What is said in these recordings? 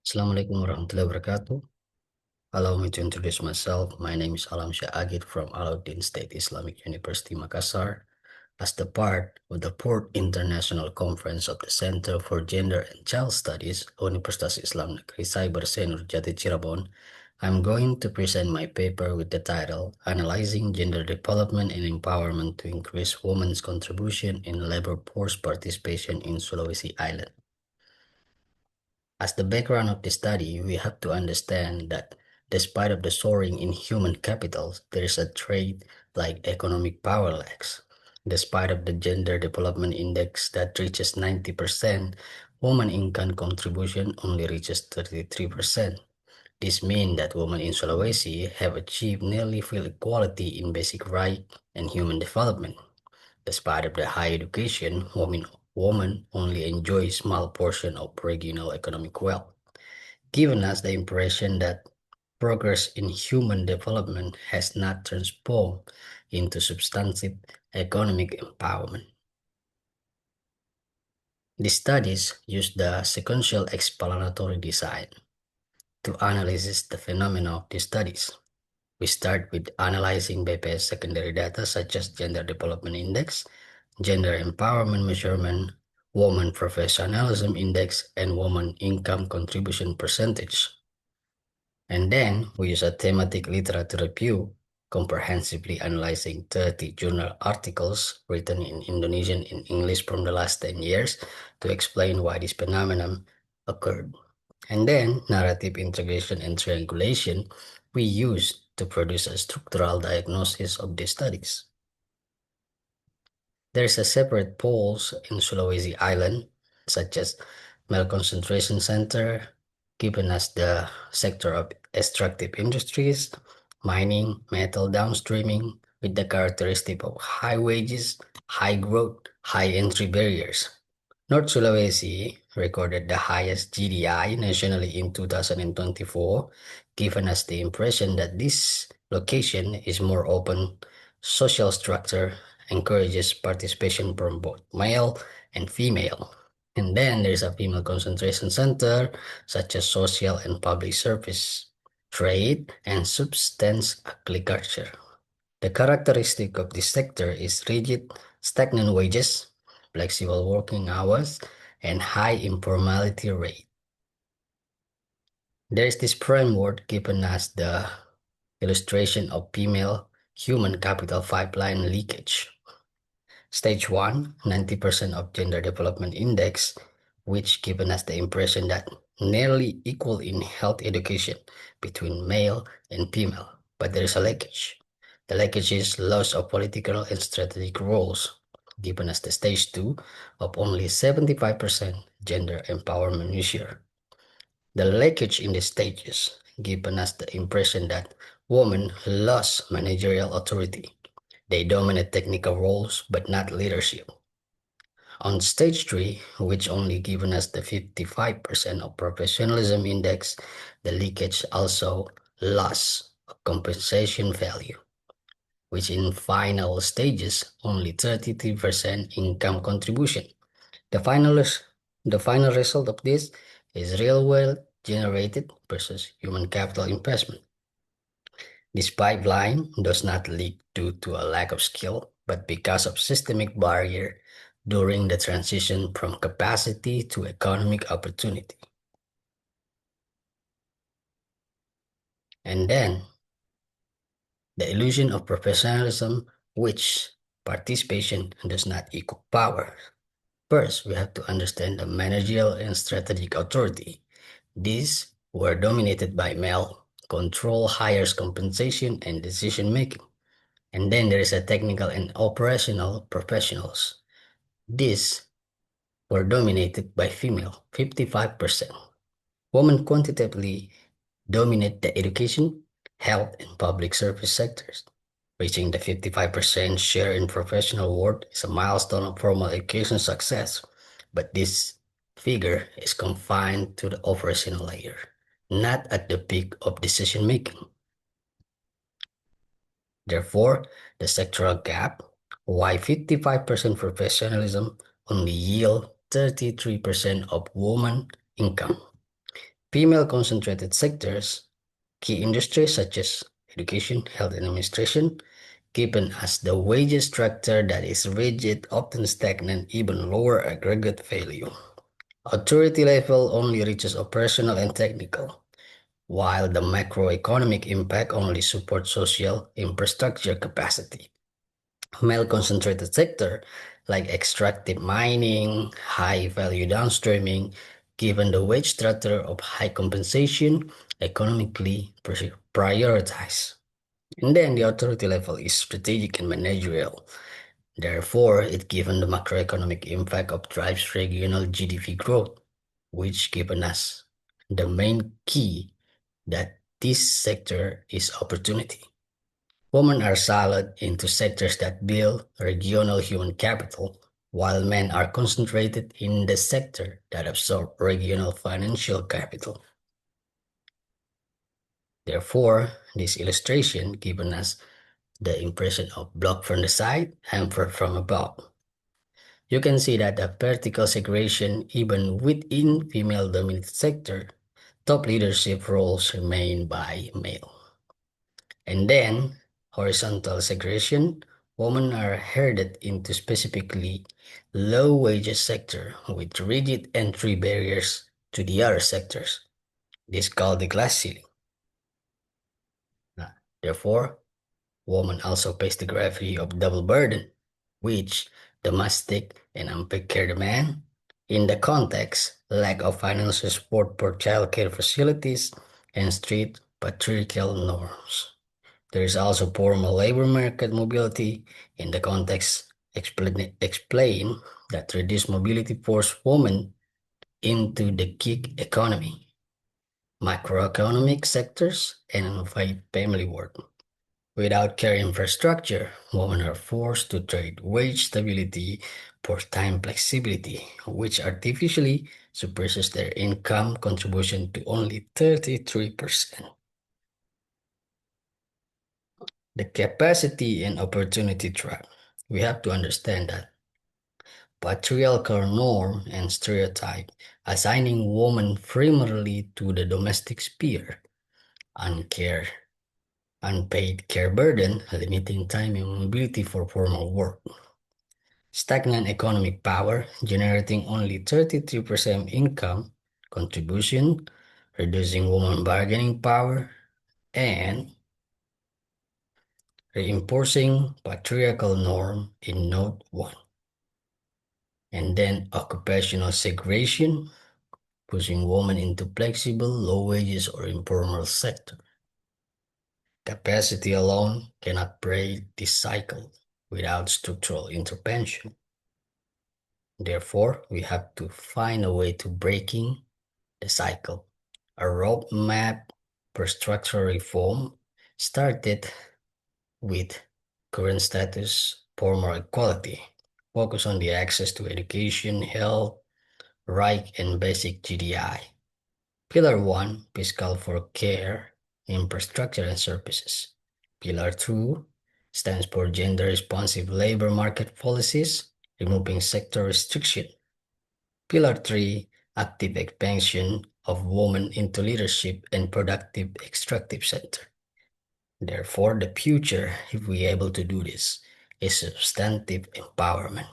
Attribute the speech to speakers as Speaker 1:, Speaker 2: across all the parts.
Speaker 1: Assalamualaikum warahmatullahi wabarakatuh. Allow me to introduce myself. My name is Alamsyah from Alauddin State Islamic University, Makassar, as the part of the Fourth International Conference of the Center for Gender and Child Studies, Universitas Islam Negeri Cyber Senur Jati Cirebon. I'm going to present my paper with the title Analyzing Gender Development and Empowerment to Increase Women's Contribution in Labor Force Participation in Sulawesi Island. As the background of the study, we have to understand that despite of the soaring in human capital, there is a trait like economic power lags. Despite of the gender development index that reaches 90%, woman income contribution only reaches 33%. This means that women in Sulawesi have achieved nearly full equality in basic right and human development. Despite of the high education, women only enjoy a small portion of regional economic wealth, giving us the impression that progress in human development has not transformed into substantive economic empowerment. The studies use the sequential explanatory design to analyze the phenomena of the studies. We start with analyzing BPS secondary data such as Gender Development Index, Gender Empowerment Measurement, Woman Professionalism Index, and Woman Income Contribution Percentage. And then we use a thematic literature review, comprehensively analyzing 30 journal articles written in Indonesian and English from the last 10 years to explain why this phenomenon occurred. And then narrative integration and triangulation we use to produce a structural diagnosis of the studies. There is a separate poles in Sulawesi Island, such as Male Concentration Center, given as the sector of extractive industries, mining, metal downstreaming, with the characteristic of high wages, high growth, high entry barriers. North Sulawesi recorded the highest GDI nationally in 2024, giving us the impression that this location is more open social structure, encourages participation from both male and female. And then there's a female concentration center, such as social and public service, trade, and substance agriculture. The characteristic of this sector is rigid, stagnant wages, flexible working hours, and high informality rate. There is this framework given as the illustration of female human capital pipeline leakage. Stage 1, 90% of gender development index, which given us the impression that nearly equal in health education between male and female, but there is a leakage. The leakage is loss of political and strategic roles, given us the stage 2 of only 75% gender empowerment measure. The leakage in the stages given us the impression that women lost managerial authority. They dominate technical roles, but not leadership. On stage 3, which only given us the 55% of professionalism index, the leakage also lost compensation value, which in final stages only 33% income contribution. The final, the final result of this is real wealth generated versus human capital investment. This pipeline does not leak due to a lack of skill, but because of systemic barrier during the transition from capacity to economic opportunity. And then the illusion of professionalism, which participation does not equal power. First, we have to understand the managerial and strategic authority. These were dominated by male, control hires compensation and decision making. And then there is a technical and operational professionals. These were dominated by female, 55%. Women quantitatively dominate the education, health, and public service sectors. Reaching the 55% share in professional work is a milestone of formal education success, but this figure is confined to the operational layer, not at the peak of decision making. Therefore, the sectoral gap, why 55% professionalism only yield 33% of woman income. Female-concentrated sectors, key industries such as education, health, and administration, given as the wages structure that is rigid, often stagnant, even lower aggregate value. Authority level only reaches operational and technical, while the macroeconomic impact only supports social infrastructure capacity. Male-concentrated sector like extractive mining, high-value downstreaming, given the wage structure of high compensation, economically prioritized. And then the authority level is strategic and managerial. Therefore, it given the macroeconomic impact of drives regional GDP growth, which given us the main key that this sector is opportunity. Women are siloed into sectors that build regional human capital, while men are concentrated in the sector that absorb regional financial capital. Therefore, this illustration given us the impression of block from the side, hampered from above. You can see that the vertical segregation even within female-dominated sector, top leadership roles remain by male. And then, horizontal segregation, women are herded into specifically low wages sector with rigid entry barriers to the other sectors. This is called the glass ceiling. Therefore, women also face the gravity of double burden, which domestic and unpaid care demand. In the context, lack of financial support for childcare facilities and strict patriarchal norms. There is also poor labor market mobility. In the context, explain that reduced mobility forced women into the gig economy, macroeconomic sectors, and unpaid family work. Without care infrastructure, women are forced to trade wage stability for time flexibility, which artificially suppresses their income contribution to only 33%. The capacity and opportunity trap. We have to understand that patriarchal norm and stereotype assigning women primarily to the domestic sphere, uncare, unpaid care burden, limiting time and mobility for formal work. Stagnant economic power, generating only 33% income contribution, reducing women bargaining power, and reinforcing patriarchal norm in Note 1. And then occupational segregation, pushing women into flexible, low wages or informal sector. Capacity alone cannot break this cycle without structural intervention. Therefore, we have to find a way to breaking the cycle. A roadmap for structural reform started with current status formal equality, focus on the access to education, health, right, and basic GDI. Pillar 1, fiscal for care, infrastructure, and services. Pillar 2 stands for gender-responsive labor market policies, removing sector restriction. Pillar 3, active expansion of women into leadership and productive extractive sector. Therefore, the future, if we are able to do this, is substantive empowerment,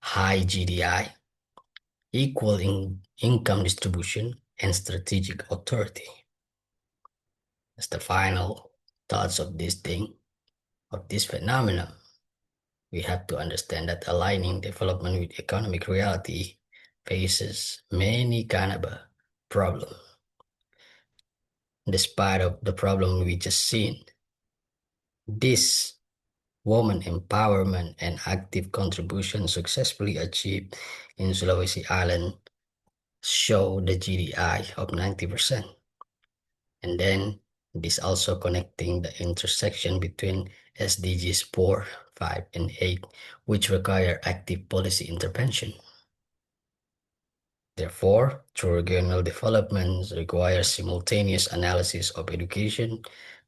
Speaker 1: high GDI, equal income distribution, and strategic authority. That's the final thoughts of this thing, of this phenomenon. We have to understand that aligning development with economic reality faces many kind of a problem. Despite of the problem we just seen, this woman empowerment and active contribution successfully achieved in Sulawesi Island show the GDI of 90%. And then this also connecting the intersection between SDGs 4, 5, and 8, which require active policy intervention. Therefore, true regional development requires simultaneous analysis of education,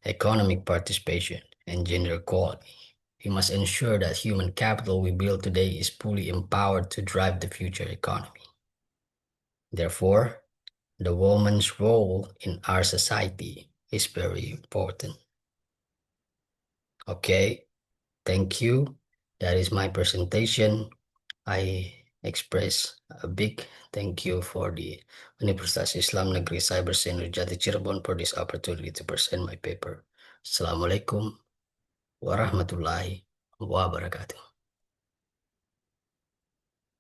Speaker 1: economic participation, and gender equality. We must ensure that human capital we build today is fully empowered to drive the future economy. Therefore, the woman's role in our society is very important. Okay, thank you. That is my presentation. I express a big thank you for the Universitas Islam Negeri Cyber Center Jati Cirebon for this opportunity to present my paper. Assalamualaikum warahmatullahi wabarakatuh.